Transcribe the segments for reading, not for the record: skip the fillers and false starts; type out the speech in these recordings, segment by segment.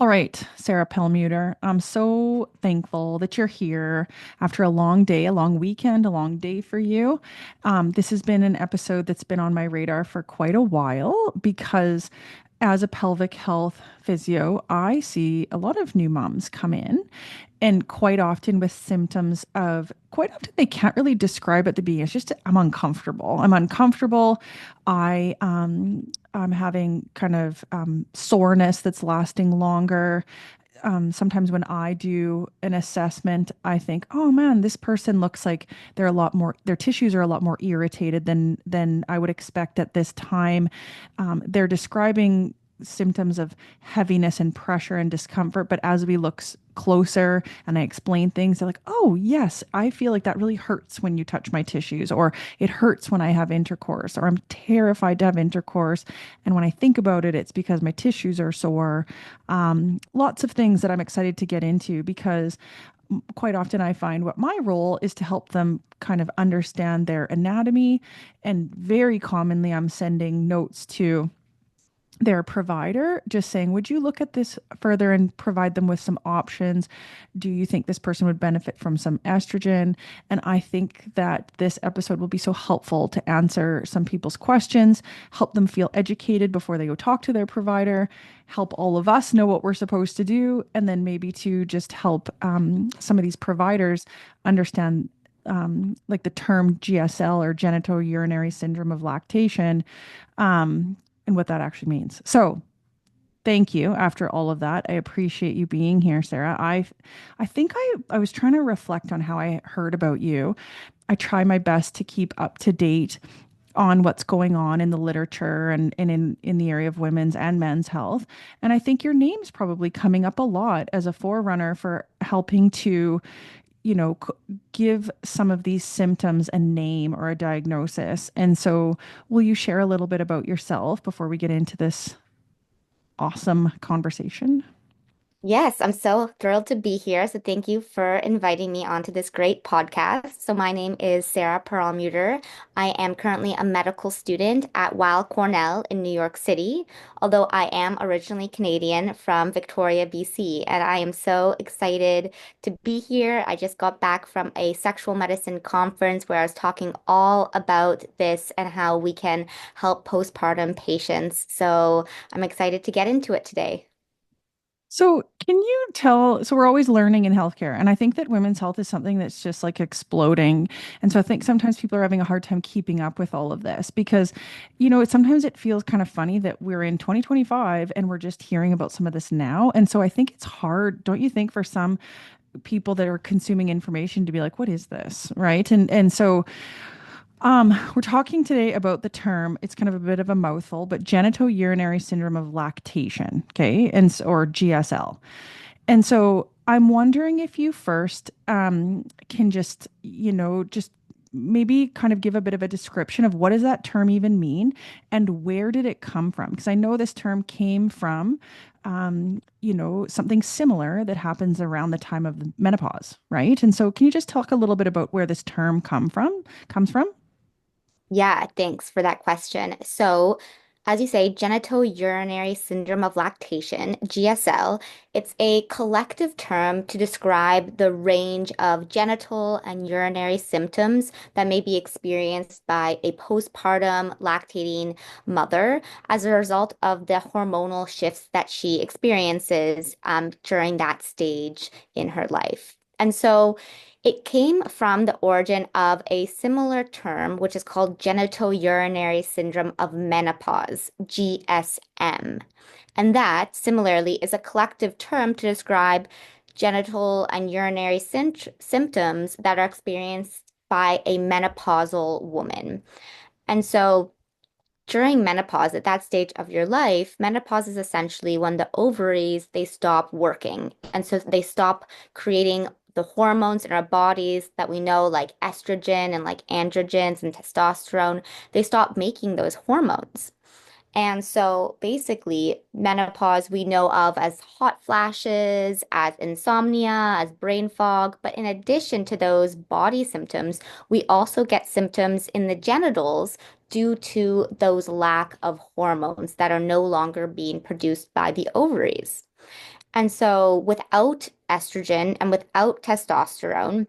All right, Sara Perelmuter, I'm so thankful that you're here after a long day, a long weekend, a long day for you. This has been an episode that's been on my radar for quite a while because as a pelvic health physio, I see a lot of new moms come in and quite often with symptoms of quite often they can't really describe at the beginning. It's just I'm uncomfortable. I'm uncomfortable. I'm having kind of soreness that's lasting longer. Sometimes when I do an assessment, I think, oh man, this person looks like they're a lot more, their tissues are a lot more irritated than I would expect at this time. They're describing symptoms of heaviness and pressure and discomfort, but as we look closer and I explain things, they're like, oh yes, I feel like that really hurts when you touch my tissues, or it hurts when I have intercourse, or I'm terrified to have intercourse. And when I think about it, it's because my tissues are sore. Lots of things that I'm excited to get into because quite often I find what my role is to help them kind of understand their anatomy. And very commonly, I'm sending notes to their provider, just saying, would you look at this further and provide them with some options? Do you think this person would benefit from some estrogen? And I think that this episode will be so helpful to answer some people's questions, help them feel educated before they go talk to their provider, help all of us know what we're supposed to do, and then maybe to just help some of these providers understand like the term GSL or genitourinary syndrome of lactation, um, and what that actually means. So, thank you. After all of that, I appreciate you being here, Sarah. I think I was trying to reflect on how I heard about you. I try my best to keep up to date on what's going on in the literature and in the area of women's and men's health. And I think your name's probably coming up a lot as a forerunner for helping to you know, give some of these symptoms a name or a diagnosis. And so, will you share a little bit about yourself before we get into this awesome conversation? Yes, I'm so thrilled to be here. So thank you for inviting me onto this great podcast. So my name is Sara Perelmuter. I am currently a medical student at Weill Cornell in New York City, although I am originally Canadian from Victoria, BC, and I am so excited to be here. I just got back from a sexual medicine conference where I was talking all about this and how we can help postpartum patients. So I'm excited to get into it today. So, can you tell? So, we're always learning in healthcare, and I think that women's health is something that's just like exploding. And so, I think sometimes people are having a hard time keeping up with all of this because, sometimes it feels kind of funny that we're in 2025 and we're just hearing about some of this now. And so, I think it's hard, don't you think, for some people that are consuming information to be like, what is this? Right. We're talking today about the term, it's kind of a bit of a mouthful, but genitourinary syndrome of lactation, okay, or GSL. And so I'm wondering if you first can just maybe kind of give a bit of a description of what does that term even mean and where did it come from? Because I know this term came from, something similar that happens around the time of the menopause, right? And so can you just talk a little bit about where this term comes from? Yeah, thanks for that question. So, as you say, genitourinary syndrome of lactation, GSL, it's a collective term to describe the range of genital and urinary symptoms that may be experienced by a postpartum lactating mother as a result of the hormonal shifts that she experiences during that stage in her life. And so, it came from the origin of a similar term, which is called genitourinary syndrome of menopause, GSM. And that, similarly, is a collective term to describe genital and urinary symptoms that are experienced by a menopausal woman. And so, during menopause, at that stage of your life, menopause is essentially when the ovaries they stop working. And so they stop creating the hormones in our bodies that we know, like estrogen and like androgens and testosterone. They stop making those hormones. And so basically, menopause we know of as hot flashes, as insomnia, as brain fog. But in addition to those body symptoms, we also get symptoms in the genitals due to those lack of hormones that are no longer being produced by the ovaries. And so without estrogen and without testosterone,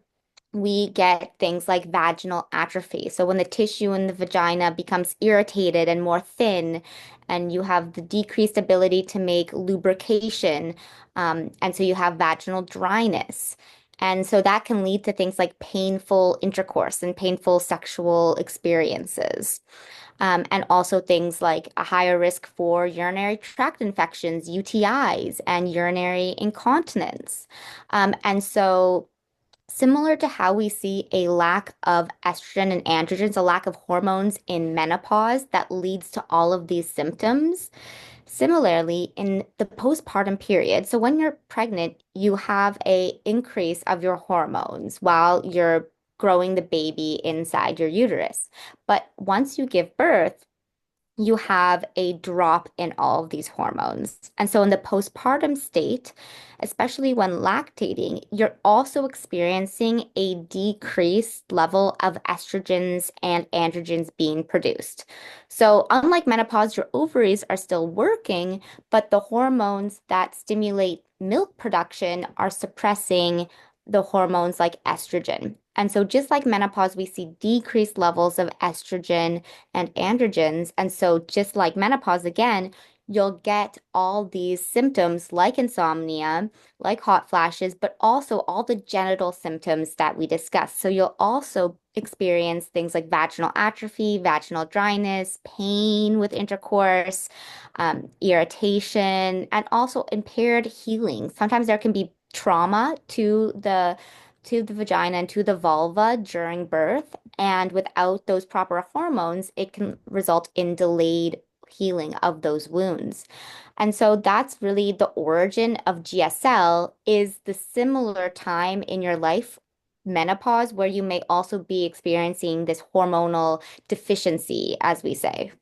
we get things like vaginal atrophy. So when the tissue in the vagina becomes irritated and more thin, and you have the decreased ability to make lubrication, and so you have vaginal dryness. And so that can lead to things like painful intercourse and painful sexual experiences. And also things like a higher risk for urinary tract infections, UTIs, and urinary incontinence. And so similar to how we see a lack of estrogen and androgens, a lack of hormones in menopause that leads to all of these symptoms. Similarly, in the postpartum period, so when you're pregnant, you have a increase of your hormones while you're growing the baby inside your uterus. But once you give birth, you have a drop in all of these hormones. And so in the postpartum state, especially when lactating, you're also experiencing a decreased level of estrogens and androgens being produced. So unlike menopause, your ovaries are still working, but the hormones that stimulate milk production are suppressing the hormones like estrogen. And so just like menopause, we see decreased levels of estrogen and androgens. And so, just like menopause again, you'll get all these symptoms like insomnia, like hot flashes, but also all the genital symptoms that we discussed. So, you'll also experience things like vaginal atrophy, vaginal dryness, pain with intercourse, irritation, and also impaired healing. Sometimes there can be trauma to the vagina and to the vulva during birth. And without those proper hormones, it can result in delayed healing of those wounds. And so that's really the origin of GSL is the similar time in your life, menopause, where you may also be experiencing this hormonal deficiency, as we say.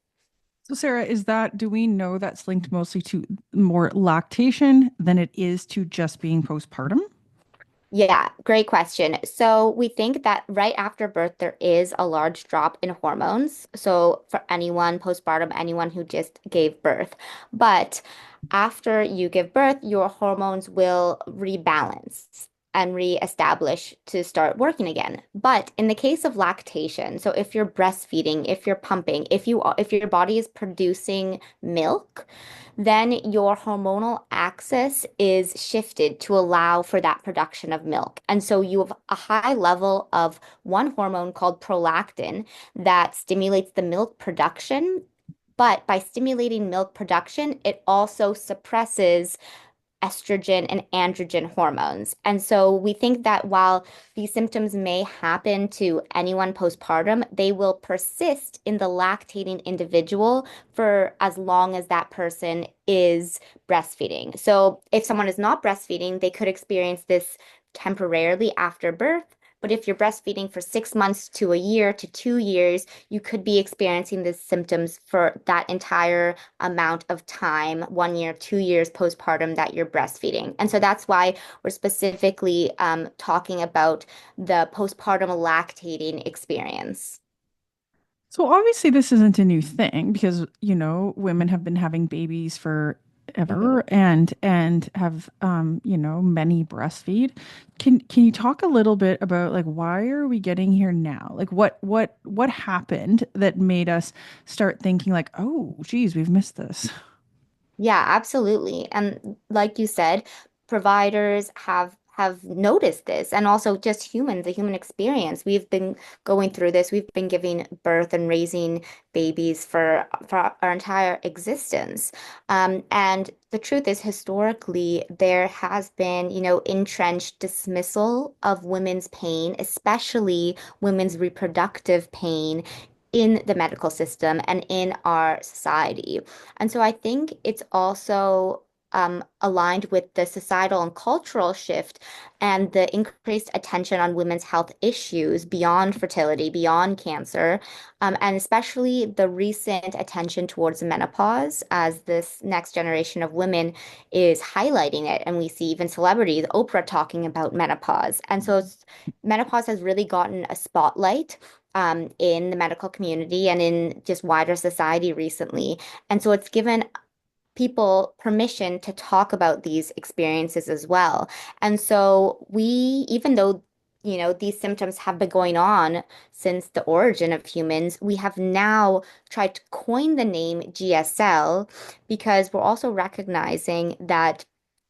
So, Sarah, do we know that's linked mostly to more lactation than it is to just being postpartum? Yeah, great question. So we think that right after birth, there is a large drop in hormones. So for anyone postpartum, anyone who just gave birth. But after you give birth, your hormones will rebalance and reestablish to start working again. But in the case of lactation, so if you're breastfeeding, if you're pumping, if your body is producing milk, then your hormonal axis is shifted to allow for that production of milk. And so you have a high level of one hormone called prolactin that stimulates the milk production. But by stimulating milk production, it also suppresses estrogen and androgen hormones. And so we think that while these symptoms may happen to anyone postpartum, they will persist in the lactating individual for as long as that person is breastfeeding. So if someone is not breastfeeding, they could experience this temporarily after birth. But if you're breastfeeding for 6 months to a year to 2 years, you could be experiencing these symptoms for that entire amount of time, 1 year, 2 years postpartum that you're breastfeeding. And so that's why we're specifically talking about the postpartum lactating experience. So obviously this isn't a new thing because, women have been having babies for Mhm. ever and have many breastfeed. Can you talk a little bit about like why are we getting here now? Like what happened that made us start thinking like, oh, geez, we've missed this. Yeah, absolutely. And like you said, providers have noticed this and also just humans, the human experience. We've been going through this. We've been giving birth and raising babies for our entire existence. And the truth is, historically, there has been, entrenched dismissal of women's pain, especially women's reproductive pain in the medical system and in our society. And so I think it's also aligned with the societal and cultural shift and the increased attention on women's health issues beyond fertility, beyond cancer, and especially the recent attention towards menopause as this next generation of women is highlighting it. And we see even celebrities, Oprah, talking about menopause. And so menopause has really gotten a spotlight. In the medical community and in just wider society recently. And so it's given people permission to talk about these experiences as well. And so even though, these symptoms have been going on since the origin of humans, we have now tried to coin the name GSL because we're also recognizing that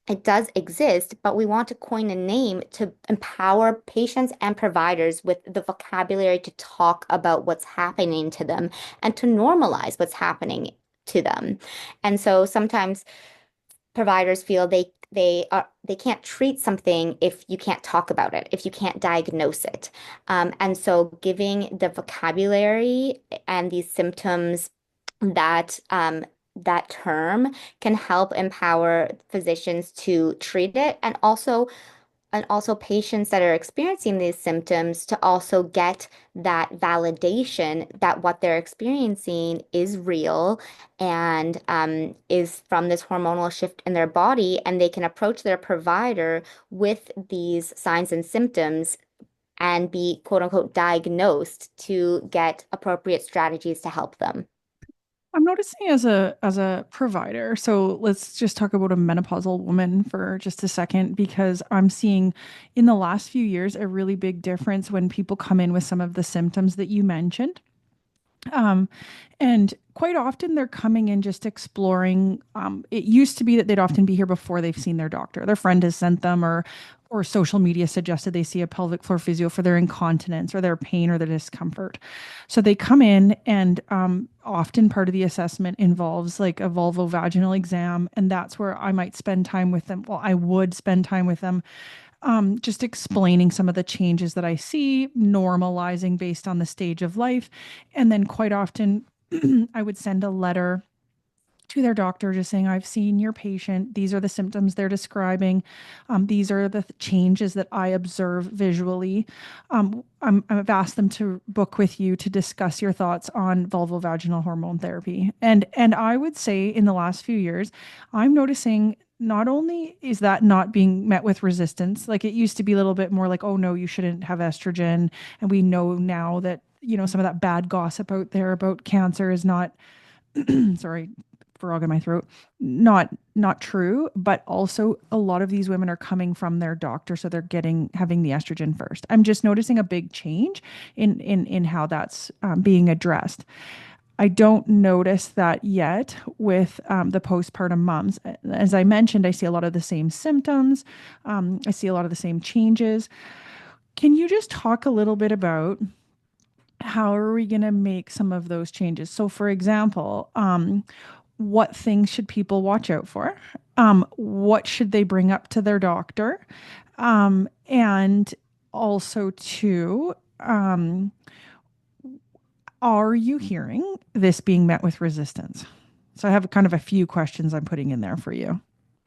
it does exist, but we want to coin a name to empower patients and providers with the vocabulary to talk about what's happening to them and to normalize what's happening to them. And so sometimes providers feel they can't treat something if you can't talk about it, if you can't diagnose it. And so giving the vocabulary and these symptoms that term can help empower physicians to treat it and also patients that are experiencing these symptoms to also get that validation that what they're experiencing is real and is from this hormonal shift in their body, and they can approach their provider with these signs and symptoms and be quote unquote diagnosed to get appropriate strategies to help them. I'm noticing as a provider. So let's just talk about a menopausal woman for just a second, because I'm seeing in the last few years a really big difference when people come in with some of the symptoms that you mentioned. Um, and quite often they're coming in just exploring. It used to be that they'd often be here before they've seen their doctor. Their friend has sent them, or social media suggested they see a pelvic floor physio for their incontinence or their pain or their discomfort. So they come in, and often part of the assessment involves like a vulvovaginal exam, and that's where I might spend time with them. Well, I would spend time with them, just explaining some of the changes that I see, normalizing based on the stage of life. And then quite often, I would send a letter to their doctor just saying, I've seen your patient. These are the symptoms they're describing. These are the changes that I observe visually. I've asked them to book with you to discuss your thoughts on vulvovaginal hormone therapy. And I would say in the last few years, I'm noticing not only is that not being met with resistance, like it used to be a little bit more like, oh no, you shouldn't have estrogen. And we know now that, some of that bad gossip out there about cancer is not, sorry, frog in my throat, not true. But also a lot of these women are coming from their doctor, so they're having the estrogen first. I'm just noticing a big change in how that's being addressed. I don't notice that yet with the postpartum moms. As I mentioned, I see a lot of the same symptoms. I see a lot of the same changes. Can you just talk a little bit about how are we going to make some of those changes? So, for example, what things should people watch out for? What should they bring up to their doctor? And also, too, are you hearing this being met with resistance? So, I have kind of a few questions I'm putting in there for you.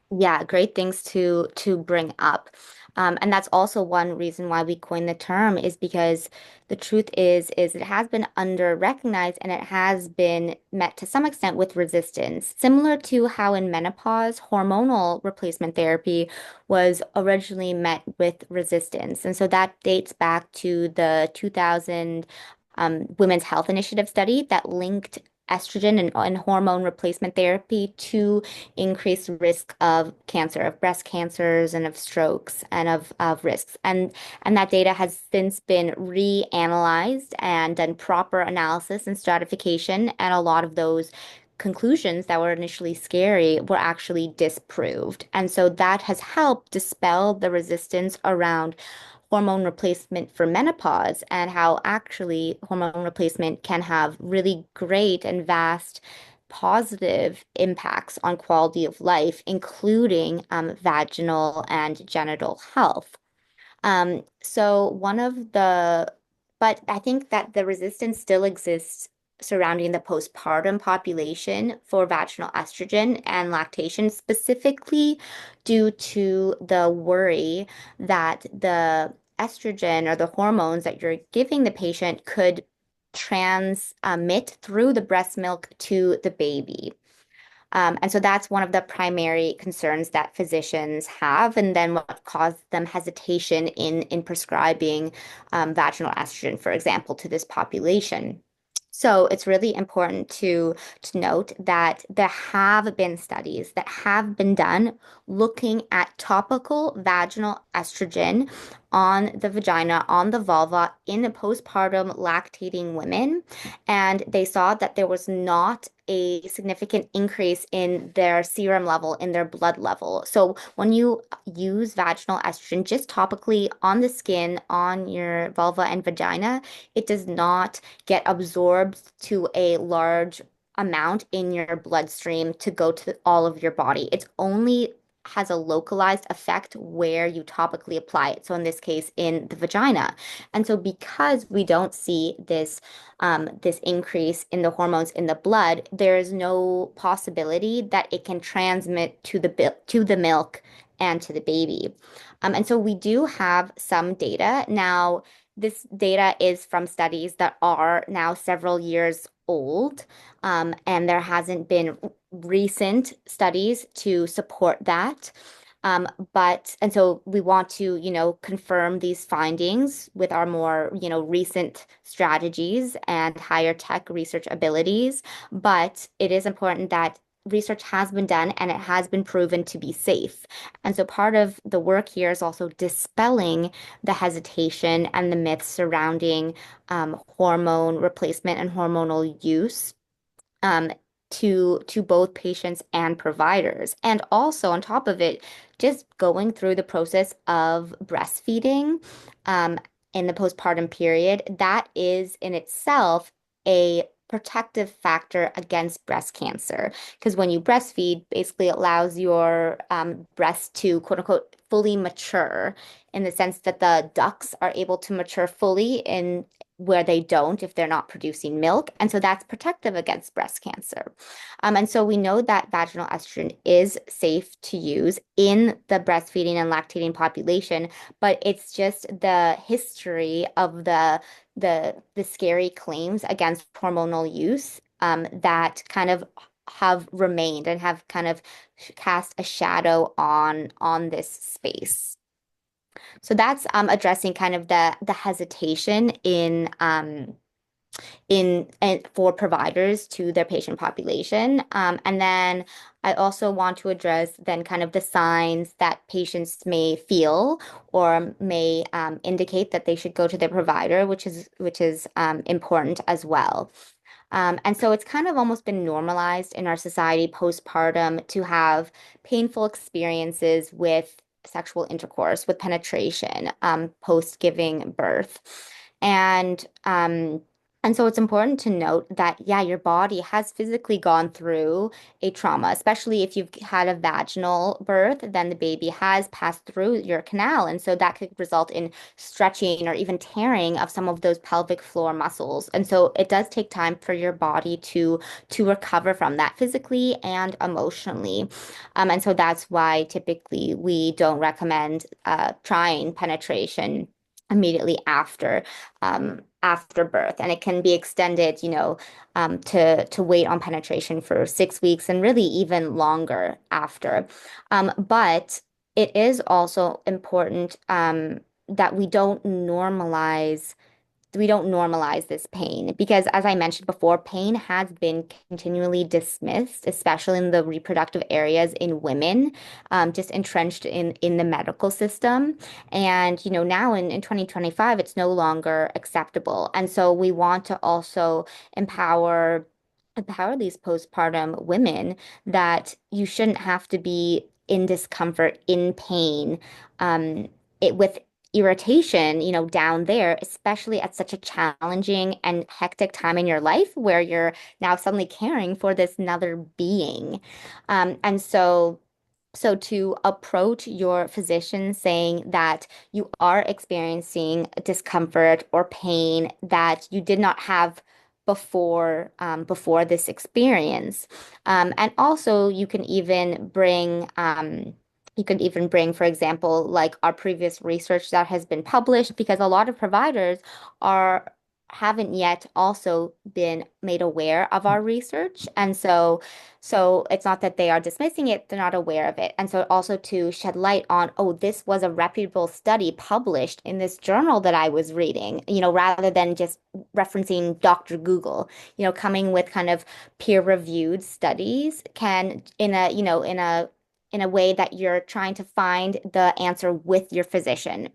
Yeah, great things to bring up. And that's also one reason why we coined the term is because the truth is it has been under recognized and it has been met to some extent with resistance, similar to how in menopause hormonal replacement therapy was originally met with resistance. And so that dates back to the 2000 Women's Health Initiative study that linked estrogen and hormone replacement therapy to increased risk of cancer, of breast cancers and of strokes and of risks. And that data has since been reanalyzed and done proper analysis and stratification. And a lot of those conclusions that were initially scary were actually disproved. And so that has helped dispel the resistance around hormone replacement for menopause and how actually hormone replacement can have really great and vast positive impacts on quality of life, including vaginal and genital health. So one of the, but I think that the resistance still exists surrounding the postpartum population for vaginal estrogen and lactation, specifically due to the worry that the estrogen or the hormones that you're giving the patient could transmit through the breast milk to the baby. And so that's one of the primary concerns that physicians have, and then what caused them hesitation in prescribing vaginal estrogen, for example, to this population. So it's really important to note that there have been studies that have been done looking at topical vaginal estrogen on the vagina, on the vulva in postpartum lactating women. And they saw that there was not a significant increase in their serum level, in their blood level. So when you use vaginal estrogen just topically on the skin, on your vulva and vagina, it does not get absorbed to a large amount in your bloodstream to go to all of your body. It's only has a localized effect where you topically apply it. So in this case, in the vagina. And so because we don't see this increase in the hormones in the blood, there is no possibility that it can transmit to the milk and to the baby. And so we do have some data. Now, this data is from studies that are now several years old, and there hasn't been recent studies to support that. And so we want to, confirm these findings with our more, recent strategies and higher tech research abilities. But it is important that research has been done and it has been proven to be safe. And so part of the work here is also dispelling the hesitation and the myths surrounding hormone replacement and hormonal use um, to both patients and providers. And also on top of it, just going through the process of breastfeeding um, in the postpartum period, that is in itself a protective factor against breast cancer. Because when you breastfeed, basically allows your breast to quote unquote fully mature in the sense that the ducts are able to mature fully in where they don't if they're not producing milk. And so that's protective against breast cancer. And so we know that vaginal estrogen is safe to use in the breastfeeding and lactating population, but it's just the history of the scary claims against hormonal use that kind of have remained and have kind of cast a shadow on this space. So that's addressing kind of the hesitation in and for providers to their patient population. And then I also want to address then kind of the signs that patients may feel or may indicate that they should go to their provider, which is important as well. And so it's kind of almost been normalized in our society postpartum to have painful experiences with sexual intercourse, with penetration, post giving birth. And um, and so it's important to note that, yeah, your body has physically gone through a trauma, especially if you've had a vaginal birth, then the baby has passed through your canal. And so that could result in stretching or even tearing of some of those pelvic floor muscles. And so it does take time for your body to recover from that physically and emotionally. And so that's why typically we don't recommend trying penetration immediately after birth, and it can be extended, to wait on penetration for 6 weeks and really even longer after. But it is also important that we don't normalize this pain because, as I mentioned before, pain has been continually dismissed, especially in the reproductive areas in women, just entrenched in the medical system. And now in 2025, it's no longer acceptable. And so we want to also empower these postpartum women that you shouldn't have to be in discomfort, in pain, with irritation, down there, especially at such a challenging and hectic time in your life where you're now suddenly caring for this another being. And so to approach your physician saying that you are experiencing discomfort or pain that you did not have before this experience. And also you can even bring, for example, like our previous research that has been published, because a lot of providers are haven't yet also been made aware of our research. And so it's not that they are dismissing it, they're not aware of it. And so also to shed light on, oh, this was a reputable study published in this journal that I was reading, rather than just referencing Dr. Google, coming with kind of peer-reviewed studies can in a way that you're trying to find the answer with your physician.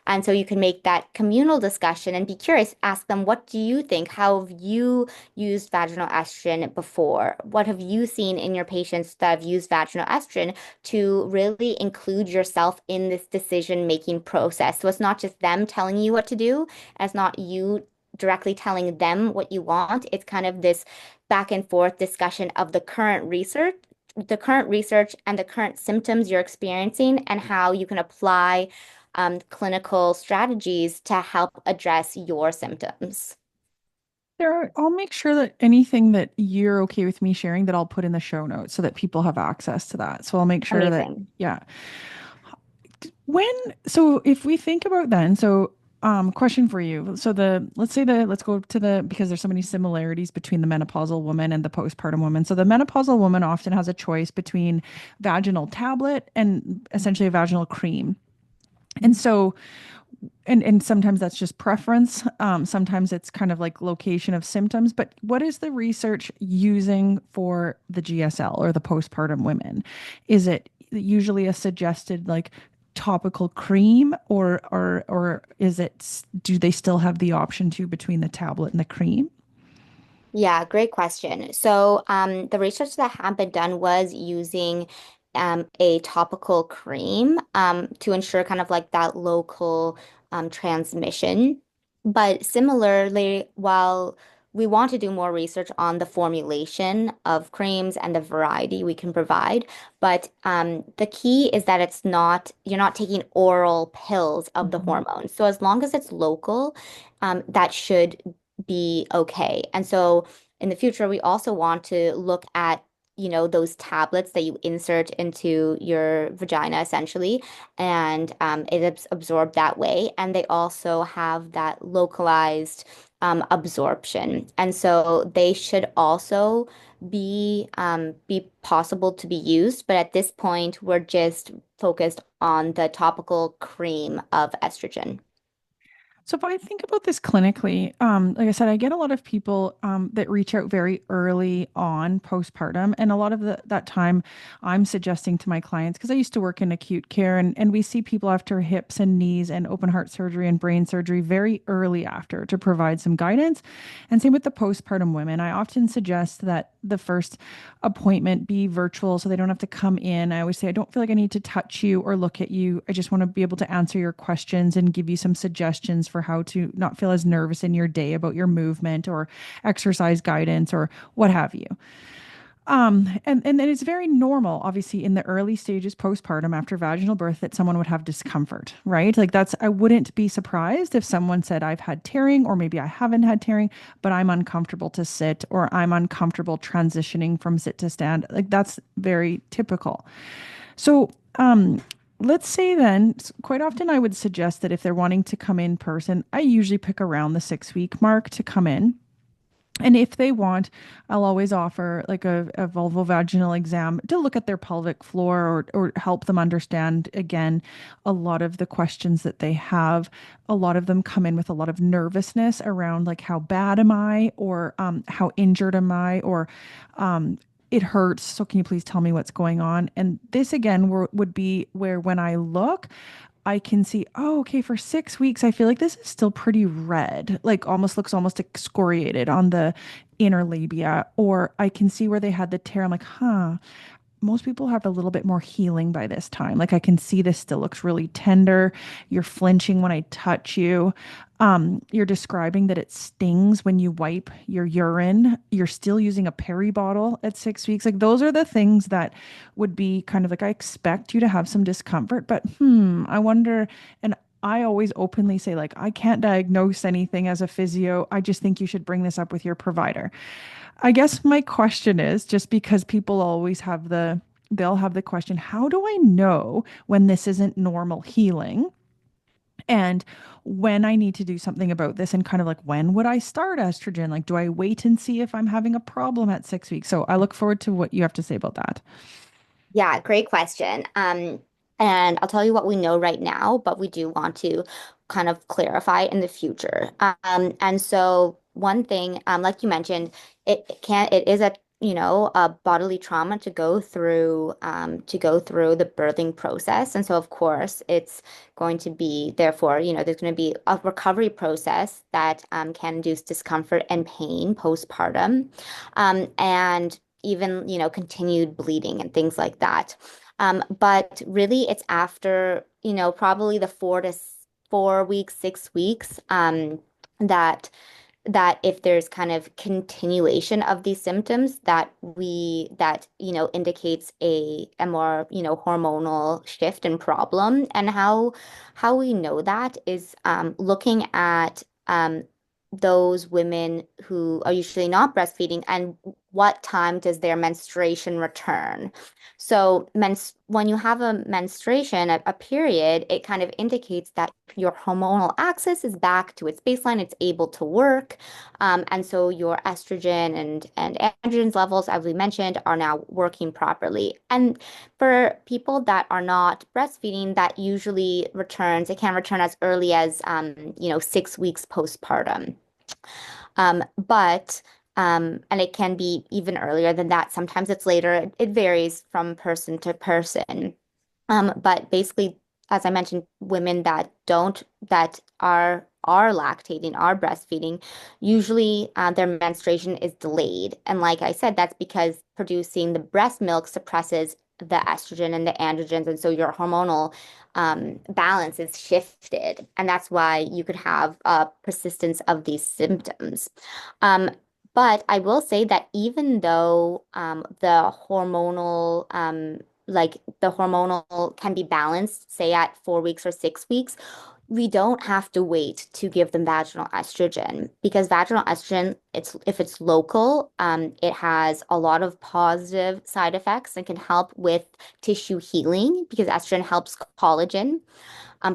And so you can make that communal discussion and be curious. Ask them, what do you think? How have you used vaginal estrogen before? What have you seen in your patients that have used vaginal estrogen to really include yourself in this decision-making process? So it's not just them telling you what to do, and it's not you directly telling them what you want. It's kind of this back and forth discussion of the current research and the current symptoms you're experiencing and how you can apply clinical strategies to help address your symptoms. I'll make sure that anything that you're okay with me sharing that I'll put in the show notes so that people have access to that. So I'll make sure that, Amazing. yeah. When, so if we think about then, so question for you. So let's go to because there's so many similarities between the menopausal woman and the postpartum woman. So the menopausal woman often has a choice between vaginal tablet and essentially a vaginal cream. And so and sometimes that's just preference. Sometimes it's kind of like location of symptoms. But what is the research using for the GSL or the postpartum women? Is it usually a suggested like topical cream, or is it, do they still have the option to between the tablet and the cream? Yeah, great question. So, the research that had been done was using a topical cream to ensure kind of like that local transmission. But similarly, while we want to do more research on the formulation of creams and the variety we can provide, but the key is that you're not taking oral pills of the Mhm. hormone. So as long as it's local, that should be okay. And so in the future, we also want to look at, those tablets that you insert into your vagina essentially, and it's absorbed that way. And they also have that localized absorption. And so they should also be possible to be used. But at this point, we're just focused on the topical cream of estrogen. So if I think about this clinically, like I said, I get a lot of people that reach out very early on postpartum, and a lot of that time, I'm suggesting to my clients because I used to work in acute care, and we see people after hips and knees and open heart surgery and brain surgery very early after to provide some guidance. And same with the postpartum women. I often suggest that the first appointment be virtual so they don't have to come in. I always say, I don't feel like I need to touch you or look at you. I just want to be able to answer your questions and give you some suggestions for how to not feel as nervous in your day about your movement or exercise guidance or what have you. And then it's very normal, obviously, in the early stages postpartum after vaginal birth that someone would have discomfort, right? Like I wouldn't be surprised if someone said, I've had tearing, or maybe I haven't had tearing, but I'm uncomfortable to sit, or I'm uncomfortable transitioning from sit to stand. Like that's very typical. So, let's say then, quite often I would suggest that if they're wanting to come in person, I usually pick around the 6 week mark to come in. And if they want, I'll always offer like a vulvovaginal exam to look at their pelvic floor or help them understand again a lot of the questions that they have. A lot of them come in with a lot of nervousness around like how bad am I or how injured am I or it hurts. So can you please tell me what's going on? And this again would be where when I look, I can see, oh, okay, for 6 weeks, I feel like this is still pretty red, like looks almost excoriated on the inner labia. Or I can see where they had the tear. I'm like, huh, most people have a little bit more healing by this time. Like I can see this still looks really tender. You're flinching when I touch you. You're describing that it stings when you wipe your urine. You're still using a peri bottle at 6 weeks. Like those are the things that would be kind of like I expect you to have some discomfort, but I wonder. And I always openly say like I can't diagnose anything as a physio. I just think you should bring this up with your provider. I guess my question is just because people always have they'll have the question, how do I know when this isn't normal healing? and when I need to do something about this, and kind of like, when would I start estrogen? Like, do I wait and see if I'm having a problem at 6 weeks? So I look forward to what you have to say about that. Yeah, great question. And I'll tell you what we know right now, but we do want to kind of clarify in the future. And so one thing, like you mentioned, it is a bodily trauma to go through the birthing process. And so of course it's going to be, therefore, there's going to be a recovery process that can induce discomfort and pain postpartum. And even, continued bleeding and things like that. But really, it's after, probably the 4 weeks, 6 weeks, that if there's kind of continuation of these symptoms that indicates a more hormonal shift and problem. And how we know that is looking at those women who are usually not breastfeeding, and what time does their menstruation return. So when you have a menstruation, a period, it kind of indicates that your hormonal axis is back to its baseline. It's able to work. And so your estrogen and androgens levels, as we mentioned, are now working properly. And for people that are not breastfeeding, that usually returns, it can return as early as, 6 weeks postpartum. But and it can be even earlier than that. Sometimes it's later. It varies from person to person. But basically, as I mentioned, women that are lactating, are breastfeeding, usually their menstruation is delayed. And like I said, that's because producing the breast milk suppresses the estrogen and the androgens, and so your hormonal balance is shifted, and that's why you could have a persistence of these symptoms. Um, but I will say that even though the hormonal can be balanced, say at 4 weeks or 6 weeks, we don't have to wait to give them vaginal estrogen, because vaginal estrogen, if it's local, it has a lot of positive side effects and can help with tissue healing, because estrogen helps collagen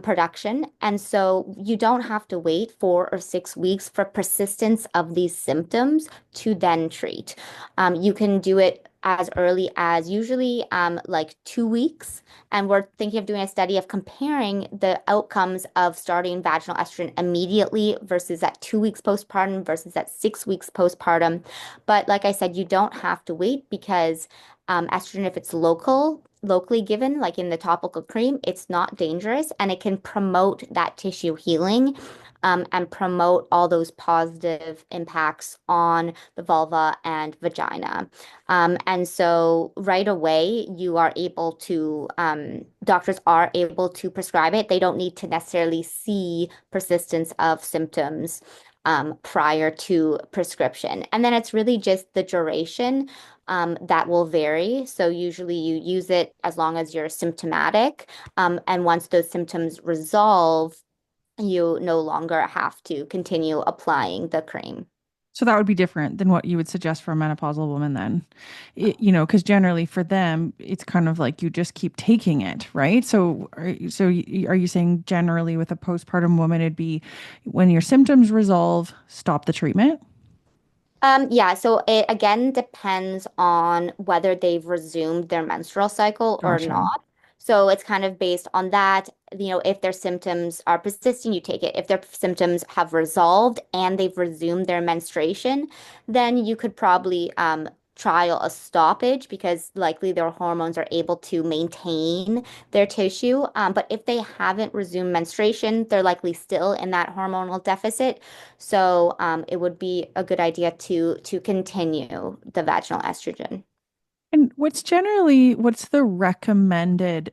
production. And so you don't have to wait 4 or 6 weeks for persistence of these symptoms to then treat. You can do it as early as usually like 2 weeks. And we're thinking of doing a study of comparing the outcomes of starting vaginal estrogen immediately versus at 2 weeks postpartum versus at 6 weeks postpartum. But like I said, you don't have to wait, because estrogen, if it's locally given, like in the topical cream, it's not dangerous, and it can promote that tissue healing, and promote all those positive impacts on the vulva and vagina. And so right away, doctors are able to prescribe it. They don't need to necessarily see persistence of symptoms prior to prescription. And then it's really just the duration that will vary. So usually you use it as long as you're symptomatic. And once those symptoms resolve, you no longer have to continue applying the cream. So that would be different than what you would suggest for a menopausal woman then. Because generally for them, it's kind of like you just keep taking it, right? So are you saying generally with a postpartum woman, it'd be when your symptoms resolve, stop the treatment? Yeah, so it again depends on whether they've resumed their menstrual cycle or Gotcha. not. So it's kind of based on that. If their symptoms are persisting, you take it. If their symptoms have resolved and they've resumed their menstruation, then you could probably trial a stoppage, because likely their hormones are able to maintain their tissue. But if they haven't resumed menstruation, they're likely still in that hormonal deficit. So it would be a good idea to continue the vaginal estrogen. And what's the recommended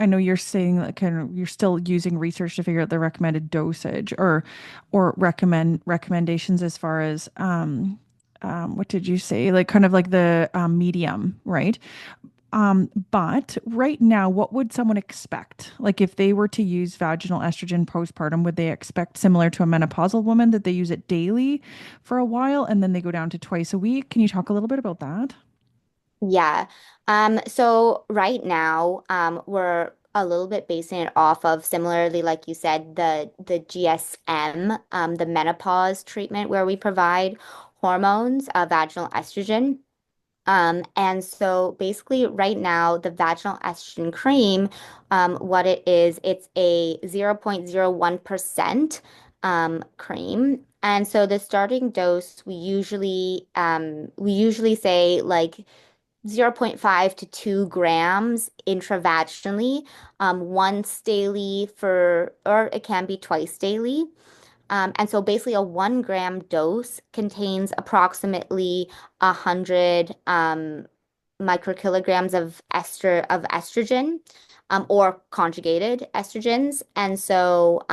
I know you're saying that kind of you're still using research to figure out the recommended dosage or recommendations as far as what did you say? Like kind of like the medium, right? But right now, what would someone expect? Like if they were to use vaginal estrogen postpartum, would they expect similar to a menopausal woman that they use it daily for a while and then they go down to twice a week? Can you talk a little bit about that? Yeah. So right now, we're a little bit basing it off of similarly, like you said, the GSM, the menopause treatment where we provide hormones, vaginal estrogen. And so basically right now, the vaginal estrogen cream, what it is, it's a 0.01% cream. And so the starting dose, we usually say like zero point 0.5 to 2 grams intravaginally, once daily or it can be twice daily. And so basically a 1 gram dose contains approximately 100 microkilograms of estrogen, or conjugated estrogens. And so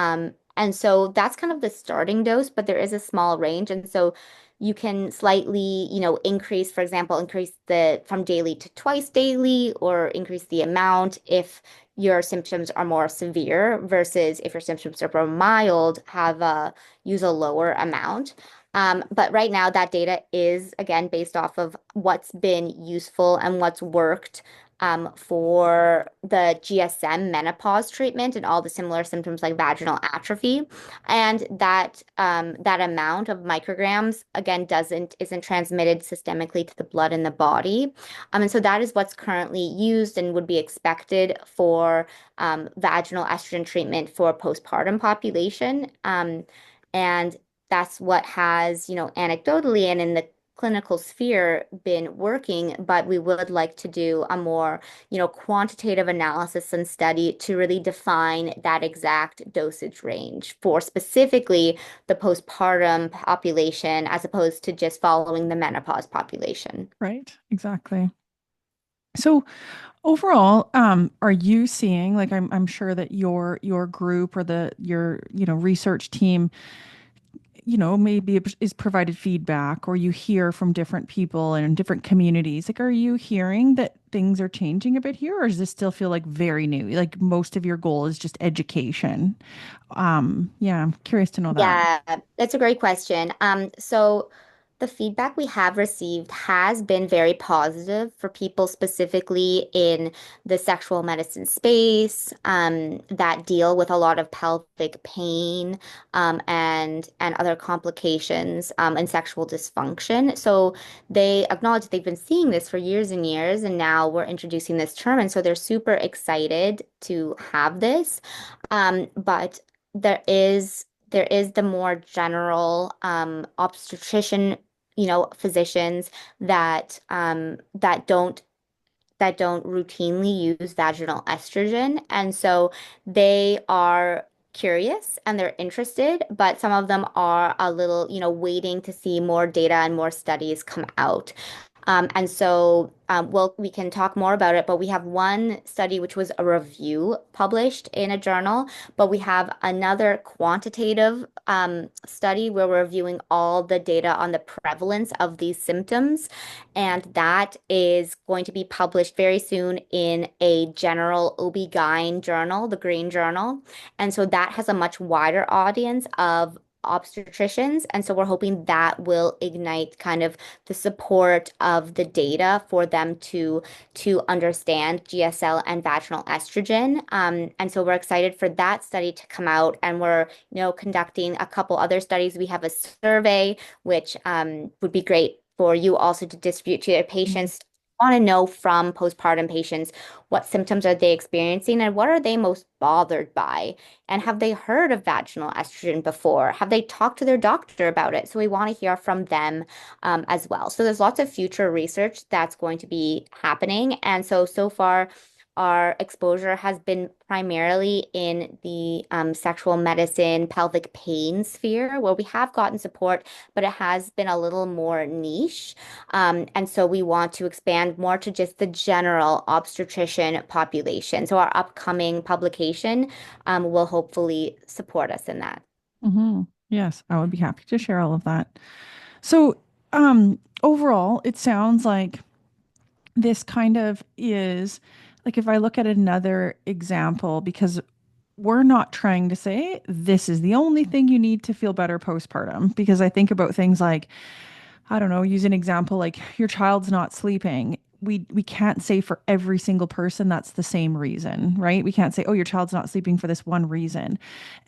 that's kind of the starting dose, but there is a small range. And so you can slightly, increase, for example, increase the from daily to twice daily, or increase the amount if your symptoms are more severe versus if your symptoms are more mild, use a lower amount. But right now, that data is again based off of what's been useful and what's worked, for the GSM menopause treatment and all the similar symptoms like vaginal atrophy. And that amount of micrograms again isn't transmitted systemically to the blood in the body. And so that is what's currently used and would be expected for vaginal estrogen treatment for postpartum population. And that's what has, anecdotally and in the clinical sphere been working, but we would like to do a more, quantitative analysis and study to really define that exact dosage range for specifically the postpartum population as opposed to just following the menopause population. Right, exactly. So overall, are you seeing, like, I'm sure that your group or your research team, maybe is provided feedback, or you hear from different people and in different communities. Like, are you hearing that things are changing a bit here, or does this still feel like very new? Like most of your goal is just education. Yeah, I'm curious to know that. Yeah, that's a great question. So the feedback we have received has been very positive for people specifically in the sexual medicine space, that deal with a lot of pelvic pain, and other complications, and sexual dysfunction. So they acknowledge that they've been seeing this for years and years, and now we're introducing this term, and so they're super excited to have this. But there is the more general obstetrician, physicians that don't routinely use vaginal estrogen, and so they are curious and they're interested, but some of them are a little, waiting to see more data and more studies come out. And so, we can talk more about it, but we have one study which was a review published in a journal, but we have another quantitative study where we're reviewing all the data on the prevalence of these symptoms. And that is going to be published very soon in a general OB-GYN journal, the Green Journal. And so that has a much wider audience of obstetricians. And so we're hoping that will ignite kind of the support of the data for them to understand GSL and vaginal estrogen. And so we're excited for that study to come out, and we're conducting a couple other studies. We have a survey which would be great for you also to distribute to your Mhm. patients. Want to know from postpartum patients what symptoms are they experiencing and what are they most bothered by, and have they heard of vaginal estrogen before? Have they talked to their doctor about it? So we want to hear from them, as well. So there's lots of future research that's going to be happening. And so far, our exposure has been primarily in the sexual medicine, pelvic pain sphere, where we have gotten support, but it has been a little more niche. And so we want to expand more to just the general obstetrician population. So our upcoming publication will hopefully support us in that. Yes, I would be happy to share all of that. So, overall, it sounds like this kind of is like, if I look at another example, because we're not trying to say this is the only thing you need to feel better postpartum, because I think about things like, I don't know, use an example like your child's not sleeping. we can't say for every single person that's the same reason, right? We can't say, oh, your child's not sleeping for this one reason.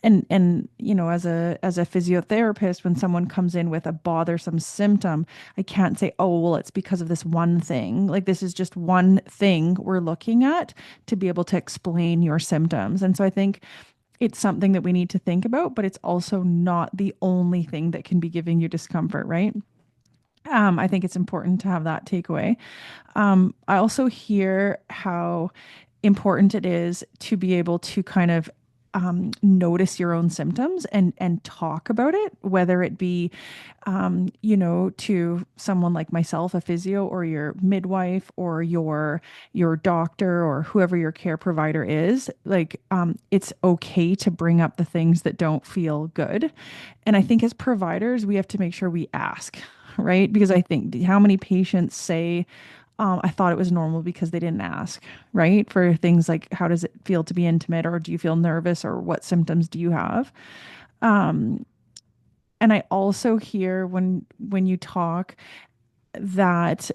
And as a physiotherapist, when someone comes in with a bothersome symptom, I can't say, oh, well, it's because of this one thing. Like this is just one thing we're looking at to be able to explain your symptoms. And so I think it's something that we need to think about, but it's also not the only thing that can be giving you discomfort, right? I think it's important to have that takeaway. I also hear how important it is to be able to kind of notice your own symptoms and talk about it, whether it be, to someone like myself, a physio, or your midwife, or your doctor, or whoever your care provider is. Like, it's okay to bring up the things that don't feel good. And I think as providers, we have to make sure we ask, right? Because I think how many patients say, I thought it was normal because they didn't ask, right? For things like, how does it feel to be intimate, or do you feel nervous, or what symptoms do you have? Um, and I also hear when you talk that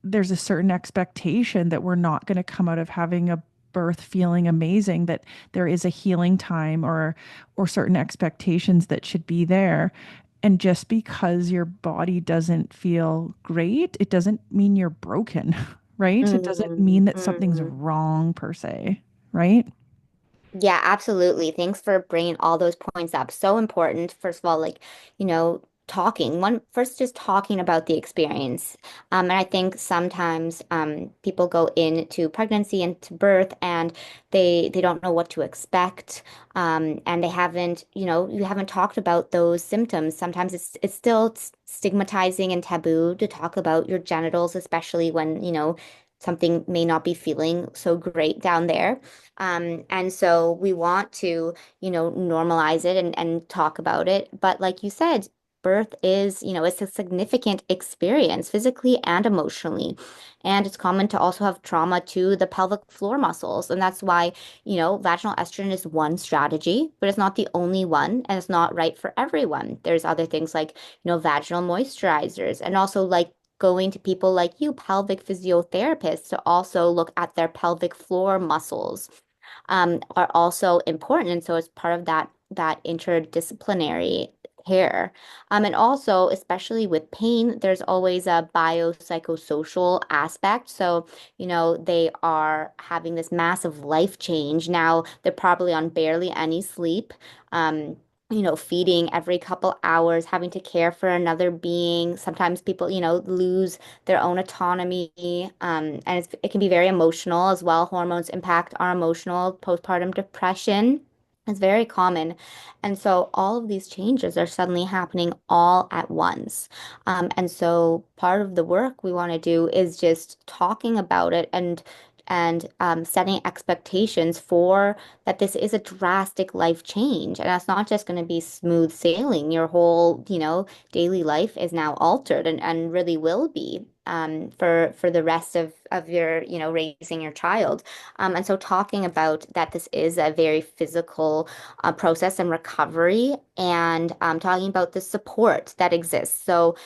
there's a certain expectation that we're not going to come out of having a birth feeling amazing, that there is a healing time, or certain expectations that should be there. And just because your body doesn't feel great, it doesn't mean you're broken, right? It doesn't mean that something's Mm. wrong per se, right? Yeah, absolutely. Thanks for bringing all those points up. So important. First of all, talking. One first, just talking about the experience. And I think sometimes people go into pregnancy and to birth, and they don't know what to expect, and they haven't, you haven't talked about those symptoms. Sometimes it's still stigmatizing and taboo to talk about your genitals, especially when something may not be feeling so great down there. And so we want to, normalize it and talk about it. But like you said, birth is, it's a significant experience physically and emotionally. And it's common to also have trauma to the pelvic floor muscles. And that's why, vaginal estrogen is one strategy, but it's not the only one. And it's not right for everyone. There's other things like, vaginal moisturizers, and also like going to people like you, pelvic physiotherapists, to also look at their pelvic floor muscles are also important. And so it's part of that interdisciplinary care. And also, especially with pain, there's always a biopsychosocial aspect. So, they are having this massive life change. Now they're probably on barely any sleep. Feeding every couple hours, having to care for another being. Sometimes people, lose their own autonomy. And it can be very emotional as well. Hormones impact our emotional postpartum depression. It's very common. And so all of these changes are suddenly happening all at once. And so part of the work we want to do is just talking about it and setting expectations for that this is a drastic life change. And that's not just going to be smooth sailing. Your whole, daily life is now altered and really will be for the rest of your, raising your child. And so talking about that this is a very physical process and recovery, and talking about the support that exists. So,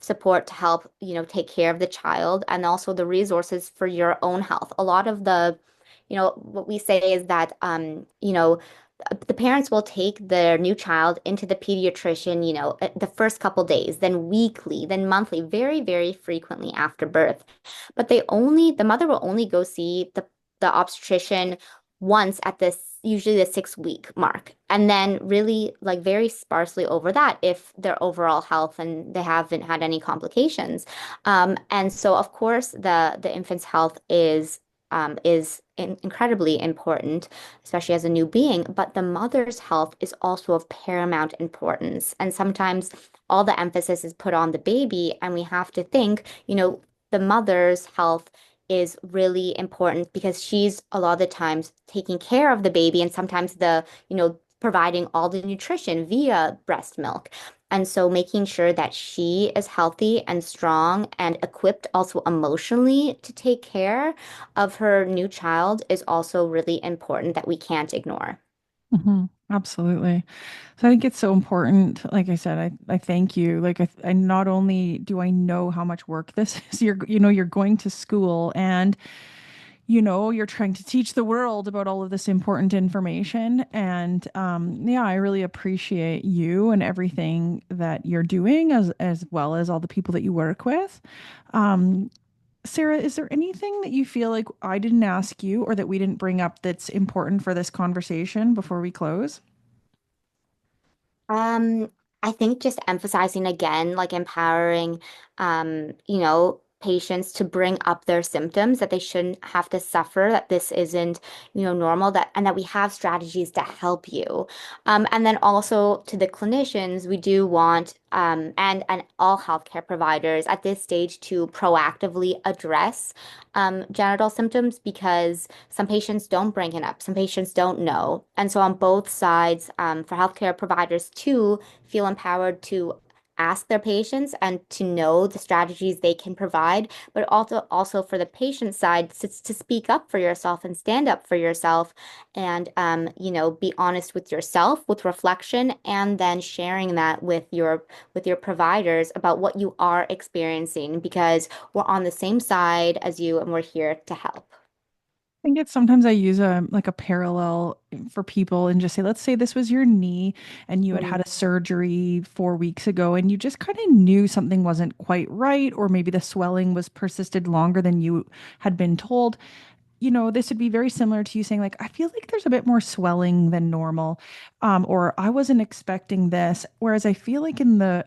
support to help, take care of the child, and also the resources for your own health. A lot of what we say is that, the parents will take their new child into the pediatrician, the first couple days, then weekly, then monthly, very, very frequently after birth. But the mother will only go see the obstetrician once at this, usually the 6 week mark. And then really like very sparsely over that if their overall health and they haven't had any complications. And so of course the infant's health is incredibly important, especially as a new being, but the mother's health is also of paramount importance. And sometimes all the emphasis is put on the baby, and we have to think, the mother's health is really important because she's a lot of the times taking care of the baby, and sometimes providing all the nutrition via breast milk. And so making sure that she is healthy and strong and equipped also emotionally to take care of her new child is also really important that we can't ignore. Absolutely. So I think it's so important. Like I said, I thank you. Like I not only do I know how much work this is, you're going to school and you're trying to teach the world about all of this important information. And yeah, I really appreciate you and everything that you're doing as well as all the people that you work with. Um, Sarah, is there anything that you feel like I didn't ask you or that we didn't bring up that's important for this conversation before we close? Um, I think just emphasizing again, like empowering, patients to bring up their symptoms, that they shouldn't have to suffer, that this isn't, normal, that and that we have strategies to help you. And then also to the clinicians, we do want, and all healthcare providers at this stage to proactively address genital symptoms because some patients don't bring it up, some patients don't know. And so on both sides, for healthcare providers to feel empowered to ask their patients and to know the strategies they can provide, but also for the patient side to speak up for yourself and stand up for yourself and be honest with yourself with reflection and then sharing that with your providers about what you are experiencing because we're on the same side as you and we're here to help. I think it's sometimes I use a like a parallel for people and just say, let's say this was your knee and you had Mm. had a surgery 4 weeks ago and you just kind of knew something wasn't quite right, or maybe the swelling was persisted longer than you had been told. This would be very similar to you saying, like, I feel like there's a bit more swelling than normal, or I wasn't expecting this. Whereas I feel like in the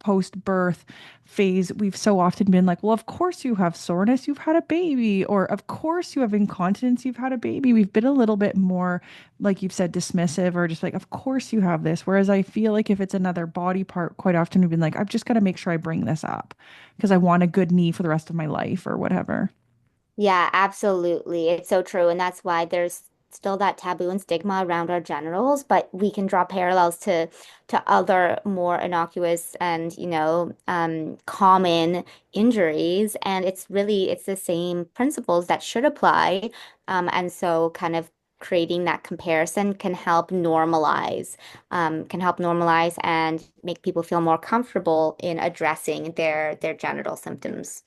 post-birth phase, we've so often been like, well, of course you have soreness, you've had a baby, or of course you have incontinence, you've had a baby. We've been a little bit more, like you've said, dismissive, or just like, of course you have this. Whereas I feel like if it's another body part, quite often we've been like, I've just got to make sure I bring this up because I want a good knee for the rest of my life or whatever. Yeah, absolutely. It's so true. And that's why there's still that taboo and stigma around our genitals, but we can draw parallels to other more innocuous and, common injuries. And it's the same principles that should apply. And so kind of creating that comparison can help normalize and make people feel more comfortable in addressing their genital symptoms.